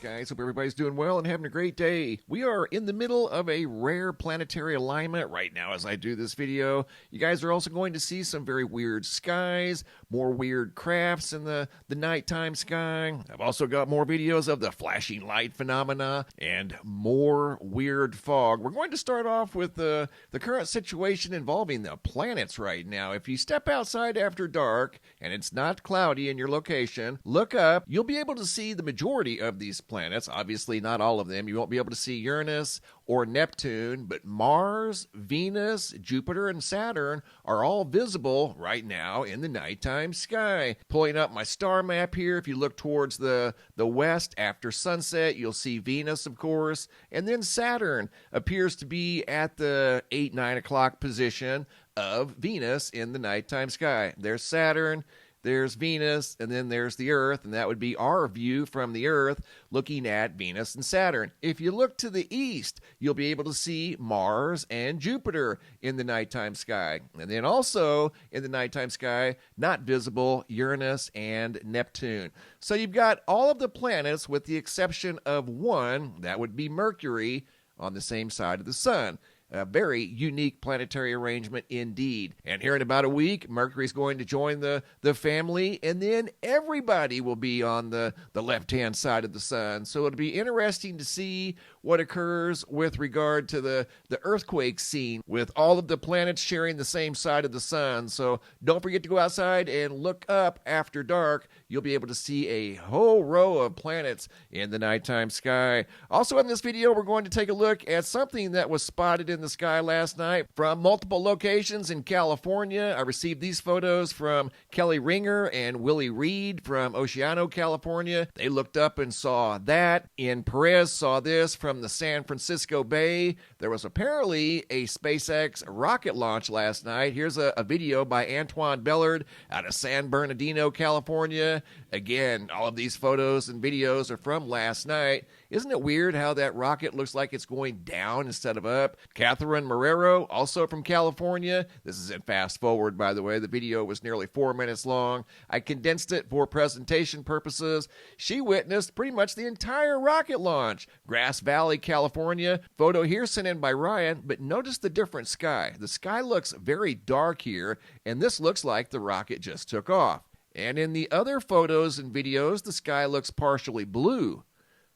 guys. Hope everybody's doing well and having a great day. We are in the middle of a rare planetary alignment right now as I do this video. You guys are also going to see some very weird skies, more weird crafts in the nighttime sky. I've also got more videos of the flashing light phenomena and more weird fog. We're going to start off with the current situation involving the planets right now. If you step outside after dark and it's not cloudy in your location, look up. You'll be able to see the majority of these planets. Obviously not all of them. You won't be able to see Uranus or Neptune, but Mars, Venus, Jupiter, and Saturn are all visible right now in the nighttime sky. Pulling up my star map here, if you look towards the west after sunset, you'll see Venus, of course, and then Saturn appears to be at the 8-9 o'clock position of Venus in the nighttime sky. There's Saturn, there's Venus, and then there's the Earth, and that would be our view from the Earth looking at Venus and Saturn. If you look to the east, you'll be able to see Mars and Jupiter in the nighttime sky. And then also in the nighttime sky, not visible, Uranus and Neptune. So you've got all of the planets with the exception of one, that would be Mercury, on the same side of the sun. A very unique planetary arrangement indeed. And here in about a week, Mercury's going to join the family, and then everybody will be on the left-hand side of the sun. So it'll be interesting to see what occurs with regard to the earthquake scene with all of the planets sharing the same side of the sun. So don't forget to go outside and look up after dark. You'll be able to see a whole row of planets in the nighttime sky. Also in this video, we're going to take a look at something that was spotted in the sky last night from multiple locations in California. I received these photos from Kelly Ringer and Willie Reed from Oceano, California. They looked up and saw that. In Perez saw this from the San Francisco Bay. There was apparently a SpaceX rocket launch last night. Here's a video by Antoine Bellard out of San Bernardino, California. Again, all of these photos and videos are from last night. Isn't it weird how that rocket looks like it's going down instead of up? Catherine Marrero, also from California. This is in fast forward, by the way. The video was nearly 4 minutes long. I condensed it for presentation purposes. She witnessed pretty much the entire rocket launch. Grass Valley, California. Photo here sent in by Ryan, but notice the different sky. The sky looks very dark here, and this looks like the rocket just took off. And in the other photos and videos, the sky looks partially blue.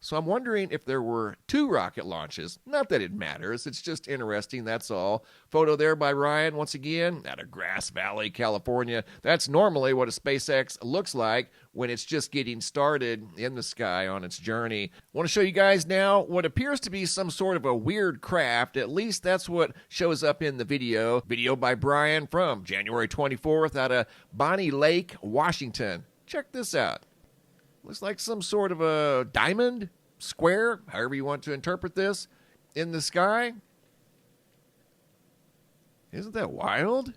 So I'm wondering if there were two rocket launches. Not that it matters, it's just interesting, that's all. Photo there by Ryan, once again, out of Grass Valley, California. That's normally what a SpaceX looks like when it's just getting started in the sky on its journey. I want to show you guys now what appears to be some sort of a weird craft. At least that's what shows up in the video. Video by Brian from January 24th out of Bonnie Lake, Washington. Check this out. Looks like some sort of a diamond, square, however you want to interpret this, in the sky. Isn't that wild?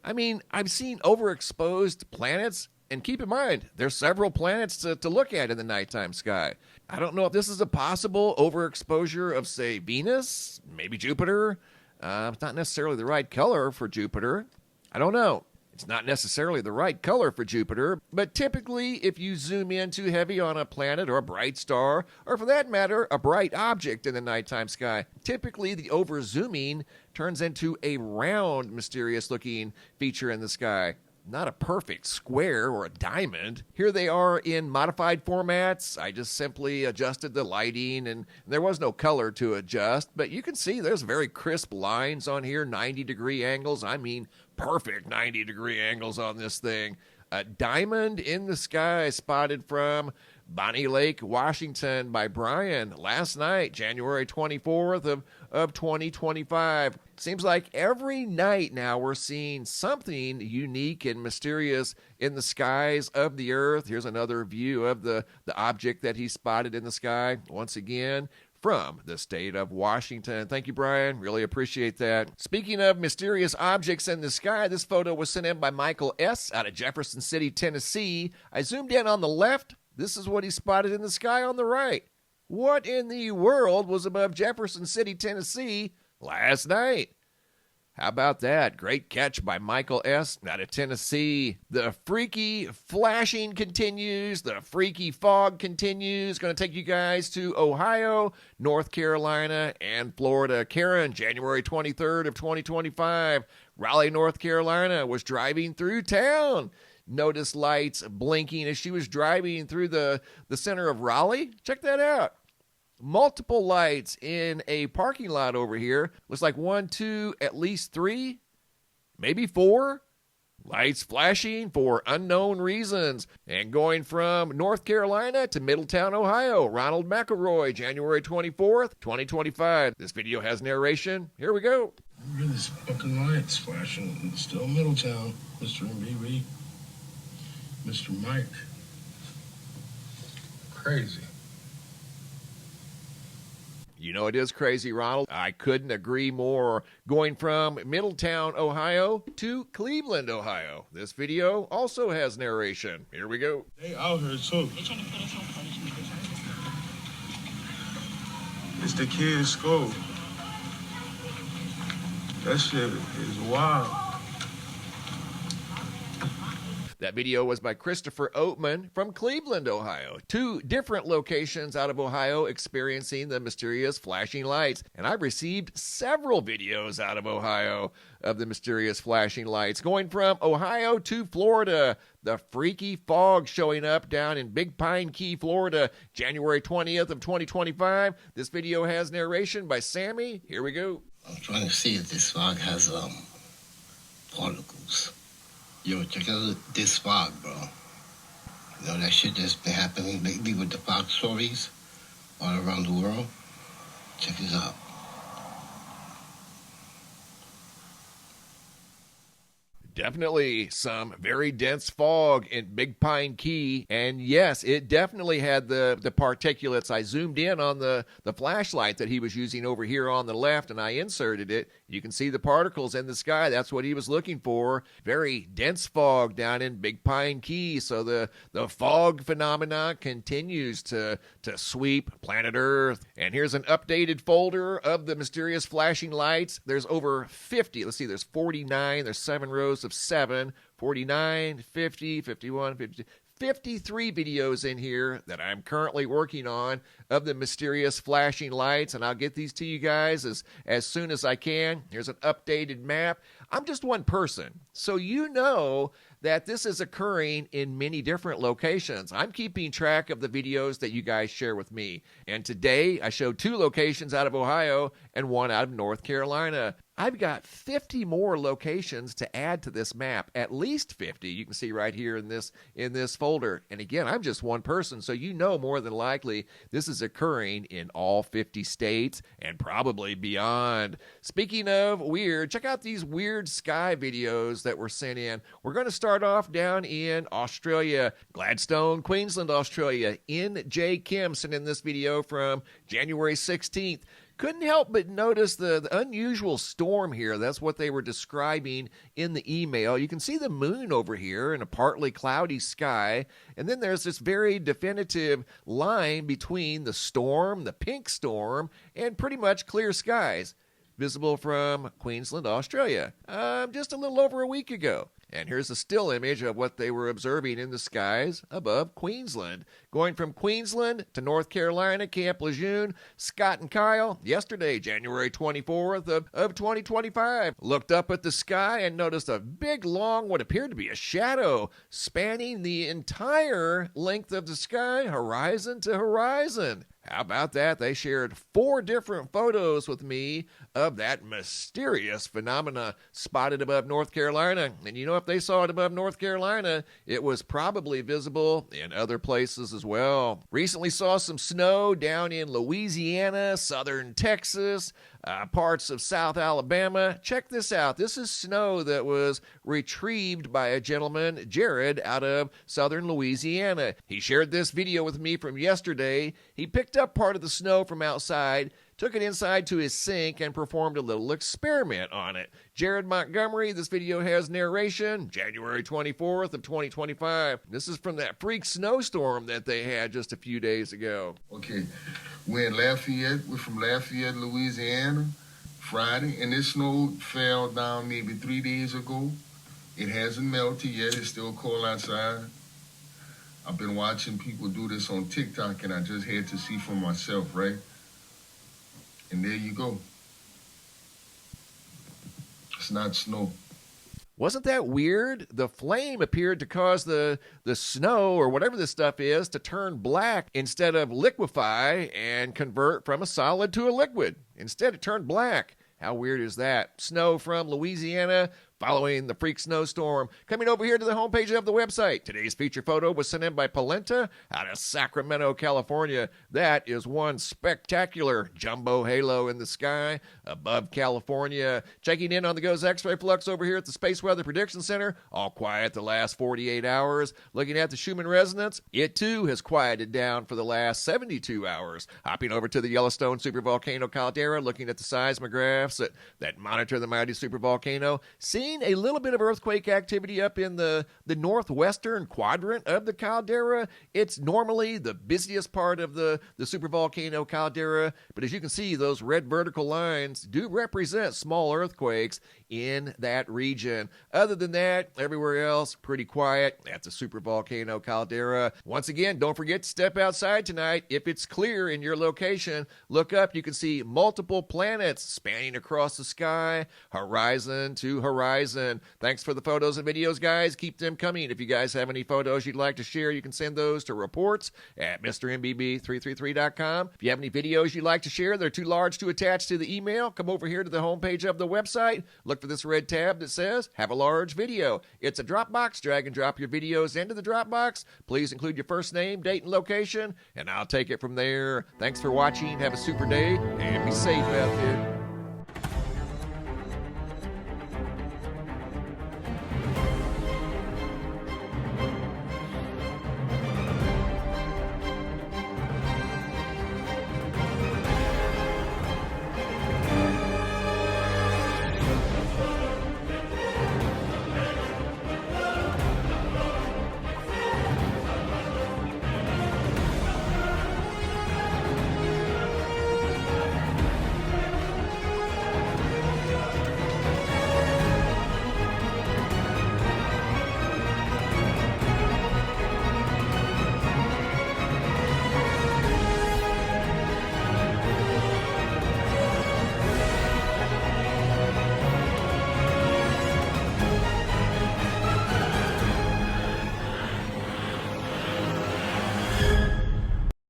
I mean, I've seen overexposed planets, and keep in mind, there's several planets to look at in the nighttime sky. I don't know if this is a possible overexposure of, say, Venus, maybe Jupiter. It's not necessarily the right color for Jupiter. I don't know. It's not necessarily the right color for Jupiter, but typically if you zoom in too heavy on a planet or a bright star, or for that matter, a bright object in the nighttime sky, typically the over-zooming turns into a round, mysterious-looking feature in the sky. Not a perfect square or a diamond. Here they are in modified formats. I just simply adjusted the lighting and there was no color to adjust, but you can see there's very crisp lines on here, 90-degree angles. I mean, perfect 90-degree angles on this thing. A diamond in the sky spotted from Bonnie Lake, Washington by Brian last night, January 24th of 2025. Seems like every night now we're seeing something unique and mysterious in the skies of the Earth. Here's another view of the object that he spotted in the sky. Once again, from the state of Washington. Thank you, Brian. Really appreciate that. Speaking of mysterious objects in the sky, this photo was sent in by Michael S. out of Jefferson City, Tennessee. I zoomed in on the left. This is what he spotted in the sky on the right. What in the world was above Jefferson City, Tennessee last night? How about that? Great catch by Michael S. out of Tennessee. The freaky flashing continues. The freaky fog continues. Going to take you guys to Ohio, North Carolina, and Florida. Karen, January 23rd of 2025. Raleigh, North Carolina, was driving through town. Noticed lights blinking as she was driving through the center of Raleigh. Check that out. Multiple lights in a parking lot over here. Looks like 1, 2, at least 3, maybe 4 lights flashing for unknown reasons. And going from North Carolina to Middletown, Ohio, Ronald McElroy, January 24th, 2025. This video has narration. Here we go. Look at this fucking lights flashing. It's still Middletown. Mr. MBB. Mr. Mike. Crazy. You know it is crazy, Ronald. I couldn't agree more. Going from Middletown, Ohio to Cleveland, Ohio. This video also has narration. Here we go. They out here too. It's the kids' school. That shit is wild. That video was by Christopher Oatman from Cleveland, Ohio. 2 different locations out of Ohio experiencing the mysterious flashing lights. And I've received several videos out of Ohio of the mysterious flashing lights. Going from Ohio to Florida, the freaky fog showing up down in Big Pine Key, Florida, January 20th of 2025. This video has narration by Sammy. Here we go. I'm trying to see if this fog has particles. Yo, check out this fog, bro. You know that shit that's been happening lately with the fog stories all around the world? Check this out. Definitely some very dense fog in Big Pine Key. And yes, it definitely had the particulates. I zoomed in on the flashlight that he was using over here on the left, and I inserted it. You can see the particles in the sky. That's what he was looking for. Very dense fog down in Big Pine Key. So the fog phenomena continues to sweep planet Earth. And here's an updated folder of the mysterious flashing lights. There's over 50. Let's see, there's 49. There's 7 rows of 7, 49, 50, 51, 52. 53 videos in here that I'm currently working on of the mysterious flashing lights, and I'll get these to you guys as soon as I can. Here's an updated map. I'm just one person, so you know that this is occurring in many different locations. I'm keeping track of the videos that you guys share with me, and today I showed 2 locations out of Ohio and 1 out of North Carolina. I've got 50 more locations to add to this map, at least 50. You can see right here in this folder. And again, I'm just one person, so you know more than likely this is occurring in all 50 states and probably beyond. Speaking of weird, check out these weird sky videos that were sent in. We're going to start off down in Australia, Gladstone, Queensland, Australia. N.J. Kim sent in this video from January 16th. Couldn't help but notice the unusual storm here. That's what they were describing in the email. You can see the moon over here in a partly cloudy sky. And then there's this very definitive line between the storm, the pink storm, and pretty much clear skies. Visible from Queensland, Australia, just a little over a week ago. And here's a still image of what they were observing in the skies above Queensland. Going from Queensland to North Carolina, Camp Lejeune, Scott and Kyle, yesterday, January 24th of 2025, looked up at the sky and noticed a big, long, what appeared to be a shadow spanning the entire length of the sky, horizon to horizon. How about that? They shared 4 different photos with me of that mysterious phenomena spotted above North Carolina. And you know, if they saw it above North Carolina, it was probably visible in other places as well. Recently saw some snow down in Louisiana, southern Texas, parts of South Alabama. Check this out. This is snow that was retrieved by a gentleman, Jared, out of southern Louisiana. He shared this video with me from yesterday. He picked up part of the snow from outside, took it inside to his sink, and performed a little experiment on it. Jared Montgomery, this video has narration, January 24th of 2025. This is from that freak snowstorm that they had just a few days ago. Okay, we're in Lafayette. We're from Lafayette, Louisiana. Friday, and this snow fell down maybe 3 days ago. It hasn't melted yet. It's still cold outside. I've been watching people do this on TikTok, and I just had to see for myself, right? And there you go. It's not snow. Wasn't that weird? The flame appeared to cause the snow or whatever this stuff is to turn black instead of liquefy and convert from a solid to a liquid. Instead, it turned black. How weird is that? Snow from Louisiana following the freak snowstorm. Coming over here to the homepage of the website. Today's feature photo was sent in by Polenta out of Sacramento, California. That is one spectacular jumbo halo in the sky above California. Checking in on the GOES X-ray flux over here at the Space Weather Prediction Center. All quiet the last 48 hours. Looking at the Schumann resonance, it too has quieted down for the last 72 hours. Hopping over to the Yellowstone supervolcano caldera, looking at the seismographs that monitor the mighty supervolcano. Seeing a little bit of earthquake activity up in the northwestern quadrant of the caldera. It's normally the busiest part of the supervolcano caldera, but as you can see, those red vertical lines do represent small earthquakes in that region. Other than that, everywhere else, pretty quiet at the supervolcano caldera. Once again, don't forget to step outside tonight. If it's clear in your location, look up. You can see multiple planets spanning across the sky, horizon to horizon. Thanks for the photos and videos, guys. Keep them coming. If you guys have any photos you'd like to share, you can send those to reports at MrMBB333.com. If you have any videos you'd like to share, they're too large to attach to the email, come over here to the homepage of the website. Look for this red tab that says, Have a Large Video. It's a Dropbox. Drag and drop your videos into the Dropbox. Please include your first name, date, and location, and I'll take it from there. Thanks for watching. Have a super day, and be safe out there.